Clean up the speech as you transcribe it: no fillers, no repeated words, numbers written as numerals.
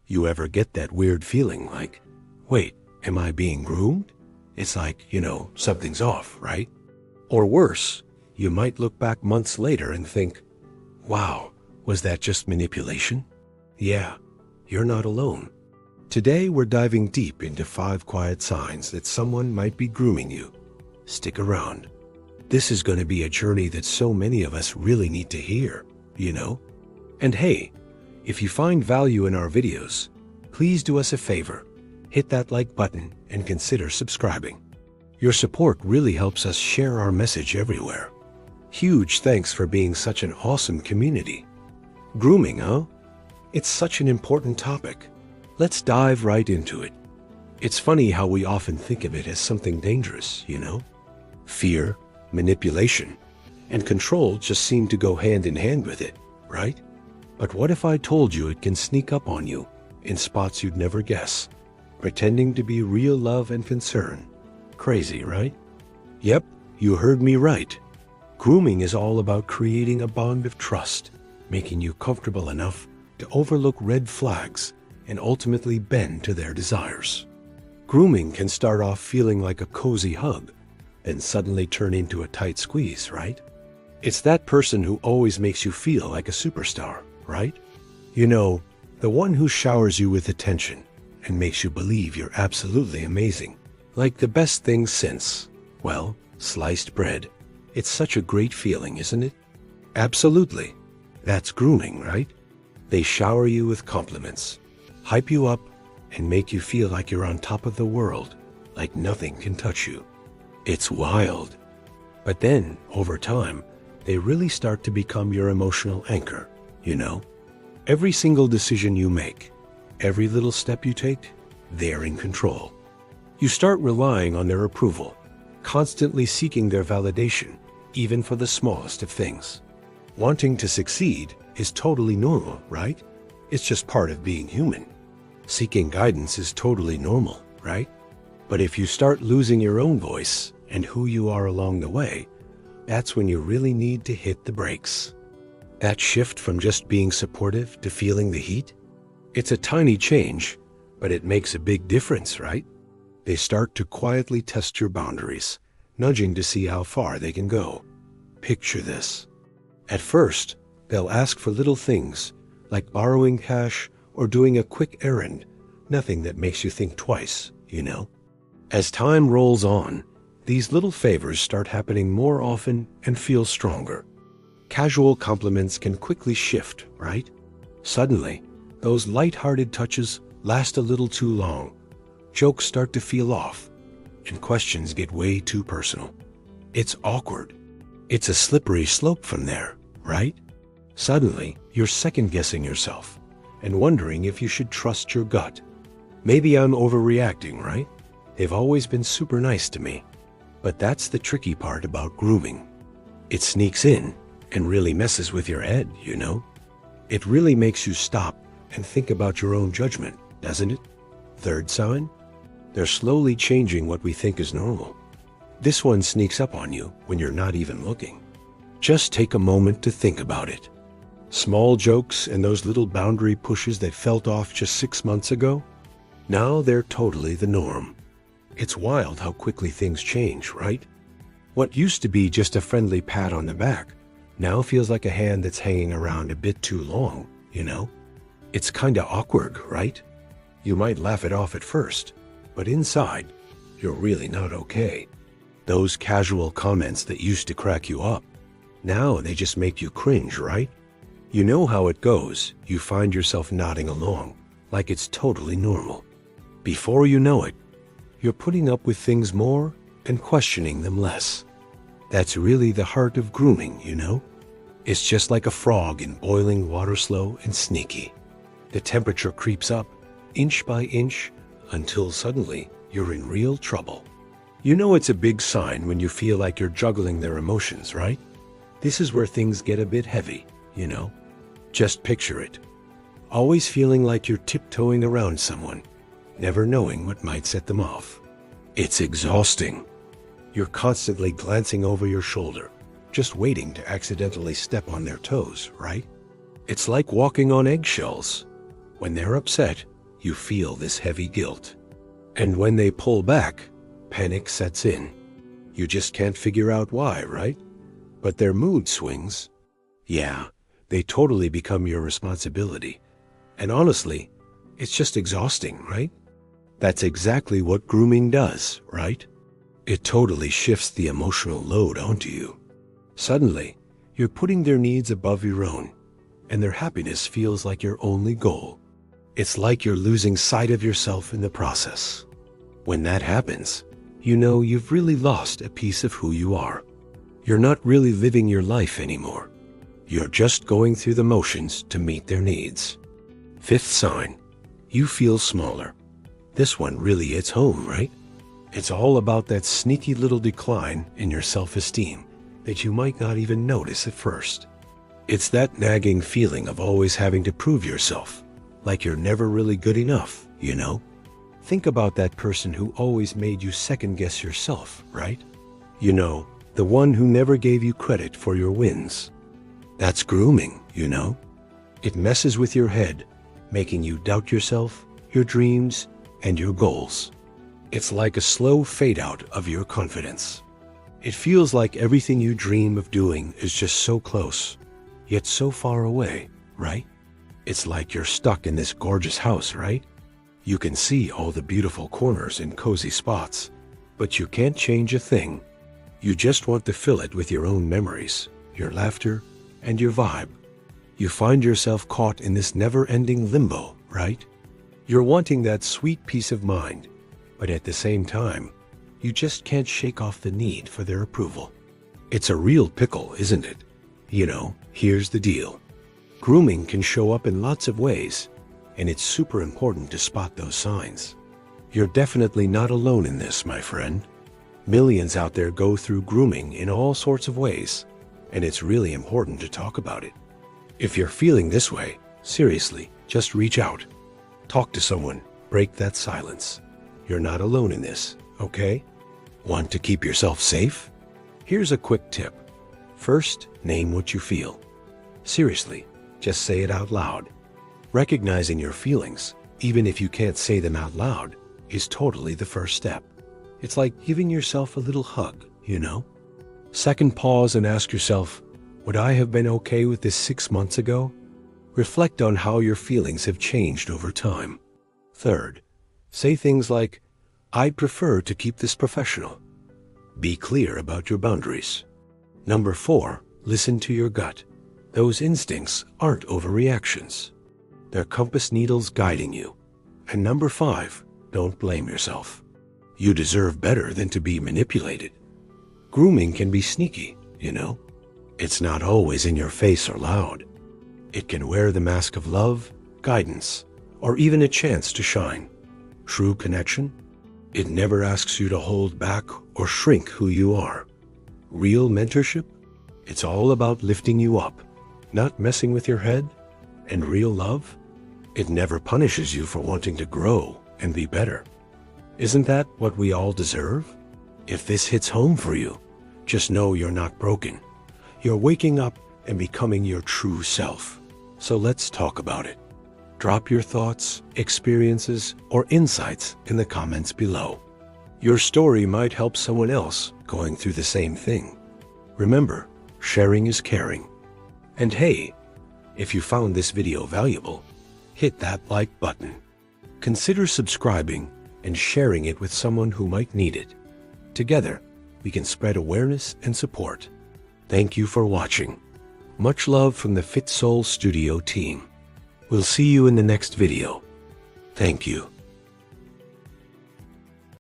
You ever get that weird feeling like, wait, am I being groomed? It's like, something's off, right? Or worse, you might look back months later and think, wow, was that just manipulation? Yeah, you're not alone. Today we're diving deep into 5 quiet signs that someone might be grooming you. Stick around. This is going to be a journey that so many of us really need to hear, And hey, if you find value in our videos, please do us a favor. Hit that like button and consider subscribing. Your support really helps us share our message everywhere. Huge thanks for being such an awesome community. Grooming, huh? It's such an important topic. Let's dive right into it. It's funny how we often think of it as something dangerous, Fear, manipulation, and control just seem to go hand in hand with it, right? But what if I told you it can sneak up on you in spots you'd never guess, pretending to be real love and concern? Crazy, right? Yep, you heard me right. Grooming is all about creating a bond of trust, making you comfortable enough to overlook red flags and ultimately bend to their desires. Grooming can start off feeling like a cozy hug, then suddenly turn into a tight squeeze, right? It's that person who always makes you feel like a superstar, right? The one who showers you with attention and makes you believe you're absolutely amazing, like the best thing since, well, sliced bread. It's such a great feeling, isn't it? Absolutely. That's grooming, right? They shower you with compliments, hype you up, and make you feel like you're on top of the world, like nothing can touch you. It's wild. But then, over time, they really start to become your emotional anchor, Every single decision you make, every little step you take, they're in control. You start relying on their approval, constantly seeking their validation, even for the smallest of things. Wanting to succeed is totally normal, right? It's just part of being human. Seeking guidance is totally normal, right? But if you start losing your own voice and who you are along the way, that's when you really need to hit the brakes. That shift from just being supportive to feeling the heat, it's a tiny change, but it makes a big difference, right? They start to quietly test your boundaries, nudging to see how far they can go. Picture this. At first, they'll ask for little things, like borrowing cash or doing a quick errand, nothing that makes you think twice, As time rolls on, these little favors start happening more often and feel stronger. Casual compliments can quickly shift, right? Suddenly, those light-hearted touches last a little too long. Jokes start to feel off, and questions get way too personal. It's awkward. It's a slippery slope from there, right? Suddenly, you're second-guessing yourself and wondering if you should trust your gut. Maybe I'm overreacting, right? They've always been super nice to me. But that's the tricky part about grooming. It sneaks in and really messes with your head, It really makes you stop and think about your own judgment, doesn't it? Third sign? They're slowly changing what we think is normal. This one sneaks up on you when you're not even looking. Just take a moment to think about it. Small jokes and those little boundary pushes that felt off just 6 months ago, now they're totally the norm. It's wild how quickly things change, right? What used to be just a friendly pat on the back now feels like a hand that's hanging around a bit too long, It's kinda awkward, right? You might laugh it off at first, but inside, you're really not okay. Those casual comments that used to crack you up, now they just make you cringe, right? You know how it goes. You find yourself nodding along, like it's totally normal. Before you know it, you're putting up with things more and questioning them less. That's really the heart of grooming, It's just like a frog in boiling water, slow and sneaky. The temperature creeps up, inch by inch, until suddenly you're in real trouble. It's a big sign when you feel like you're juggling their emotions, right? This is where things get a bit heavy, Just picture it. Always feeling like you're tiptoeing around someone, never knowing what might set them off. It's exhausting. You're constantly glancing over your shoulder, just waiting to accidentally step on their toes, right? It's like walking on eggshells. When they're upset, you feel this heavy guilt. And when they pull back, panic sets in. You just can't figure out why, right? But their mood swings, yeah, they totally become your responsibility. And honestly, it's just exhausting, right? That's exactly what grooming does, right? It totally shifts the emotional load onto you. Suddenly, you're putting their needs above your own, and their happiness feels like your only goal. It's like you're losing sight of yourself in the process. When that happens, you know you've really lost a piece of who you are. You're not really living your life anymore. You're just going through the motions to meet their needs. Fifth sign, you feel smaller. This one really hits home, right? It's all about that sneaky little decline in your self-esteem that you might not even notice at first. It's that nagging feeling of always having to prove yourself, like you're never really good enough, you know? Think about that person who always made you second-guess yourself, right? You know, the one who never gave you credit for your wins. That's grooming, you know? It messes with your head, making you doubt yourself, your dreams, and your goals. It's like a slow fade-out of your confidence. It feels like everything you dream of doing is just so close, yet so far away, right? It's like you're stuck in this gorgeous house, right? You can see all the beautiful corners and cozy spots, but you can't change a thing. You just want to fill it with your own memories, your laughter, and your vibe. You find yourself caught in this never-ending limbo, right? You're wanting that sweet peace of mind, but at the same time, you just can't shake off the need for their approval. It's a real pickle, isn't it? You know, here's the deal. Grooming can show up in lots of ways, and it's super important to spot those signs. You're definitely not alone in this, my friend. Millions out there go through grooming in all sorts of ways, and it's really important to talk about it. If you're feeling this way, seriously, just reach out. Talk to someone. Break that silence. You're not alone in this, okay? Want to keep yourself safe? Here's a quick tip. First, name what you feel. Seriously, just say it out loud. Recognizing your feelings, even if you can't say them out loud, is totally the first step. It's like giving yourself a little hug, you know? Second, pause and ask yourself, would I have been okay with this 6 months ago? Reflect on how your feelings have changed over time. Third, say things like, I'd prefer to keep this professional. Be clear about your boundaries. Number 4, listen to your gut. Those instincts aren't overreactions. They're compass needles guiding you. And number 5, don't blame yourself. You deserve better than to be manipulated. Grooming can be sneaky, you know? It's not always in your face or loud. It can wear the mask of love, guidance, or even a chance to shine. True connection? It never asks you to hold back or shrink who you are. Real mentorship? It's all about lifting you up, not messing with your head. And real love? It never punishes you for wanting to grow and be better. Isn't that what we all deserve? If this hits home for you, just know you're not broken. You're waking up and becoming your true self. So let's talk about it. Drop your thoughts, experiences, or insights in the comments below. Your story might help someone else going through the same thing. Remember, sharing is caring. And hey, if you found this video valuable, hit that like button. Consider subscribing and sharing it with someone who might need it. Together, we can spread awareness and support. Thank you for watching. Much love from the Fit Soul Studio team. We'll see you in the next video. Thank you.